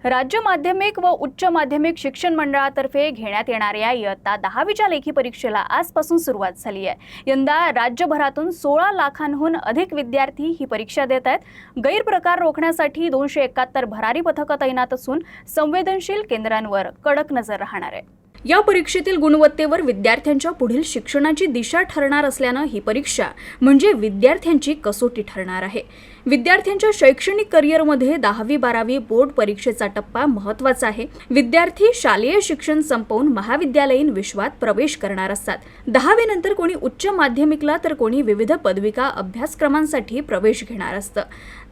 राज्य माध्यमिक व उच्च माध्यमिक शिक्षण मंडळातर्फे घेण्यात येणाऱ्या इयत्ता 10वीच्या लेखी परीक्षेला आजपासून सुरुवात झाली आहे। यंदा राज्यभरातून 16 लाखांहून अधिक विद्यार्थी ही परीक्षा देत आहेत। गैरप्रकार रोखण्यासाठी 271 भरारी पथकं तैनात असून संवेदनशील केंद्रांवर कडक नजर राहणार आहे। या परीक्षेतील गुणवत्तेवर विद्यार्थ्यांच्या पुढील शिक्षणाची दिशा ठरणार असल्यानं ही परीक्षा म्हणजे विद्यार्थ्यांची कसोटी ठरणार आहे। विद्यार्थ्यांच्या शैक्षणिक करिअरमध्ये 10वी-12वी बोर्ड परीक्षेचा टप्पा महत्त्वाचा आहे। विद्यार्थी शालेय शिक्षण संपवून महाविद्यालयीन विश्वात प्रवेश करणार असतात। 10वी नंतर कोणी उच्च माध्यमिकला तर कोणी विविध पदविका अभ्यासक्रमांसाठी प्रवेश घेणार असतं।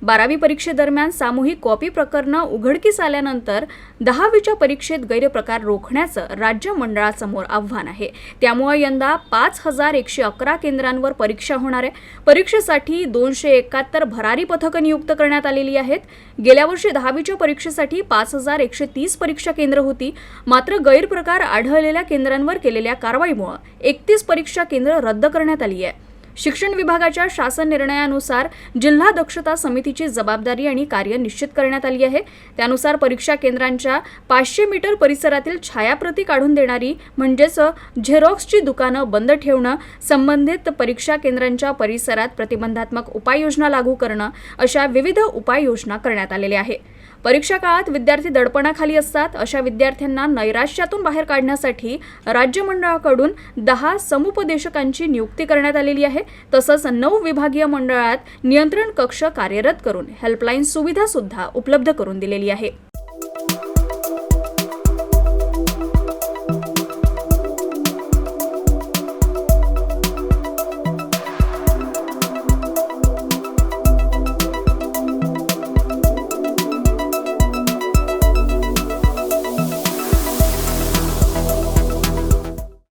12वी परीक्षेदरम्यान सामूहिक कॉपी प्रकरणं उघडकीस आल्यानंतर 10वीच्या परीक्षेत गैरप्रकार रोखण्याचं राज्य मंडळासमोर आव्हान आहे। त्यामुळे यंदा 5111 केंद्रांवर परीक्षा होणार आहे। परीक्षेसाठी 271 भरारी पथकं नियुक्त करण्यात आलेली आहेत। गेल्या वर्षी 10वीच्या परीक्षेसाठी 5130 परीक्षा केंद्र होती, मात्र गैरप्रकार आढळलेल्या केंद्रांवर केलेल्या कारवाईमुळे 31 परीक्षा केंद्र रद्द करण्यात आली आहे। शिक्षण विभागाच्या शासन निर्णयानुसार जिल्हा दक्षता समितीची जबाबदारी आणि कार्य निश्चित करण्यात आली आहे। त्यानुसार परीक्षा केंद्रांच्या 500 मीटर परिसरातील छायाप्रती काढून देणारी म्हणजेच झेरॉक्सची दुकानं बंद ठेवणं, संबंधित परीक्षा केंद्रांच्या परिसरात प्रतिबंधात्मक उपाययोजना लागू करणं अशा विविध उपाययोजना करण्यात आलेल्या आहेत। परीक्षा काळात विद्यार्थी दडपणाखाली असतात, अशा विद्यार्थ्यांना नैराश्यातून बाहेर काढण्यासाठी राज्य मंडळाकडून 10 समुपदेशकांची नियुक्ती करण्यात आलेली आहे। तसंच 9 विभागीय मंडळात नियंत्रण कक्ष कार्यरत करून हेल्पलाईन सुविधा सुद्धा उपलब्ध करून दिलेली आहे।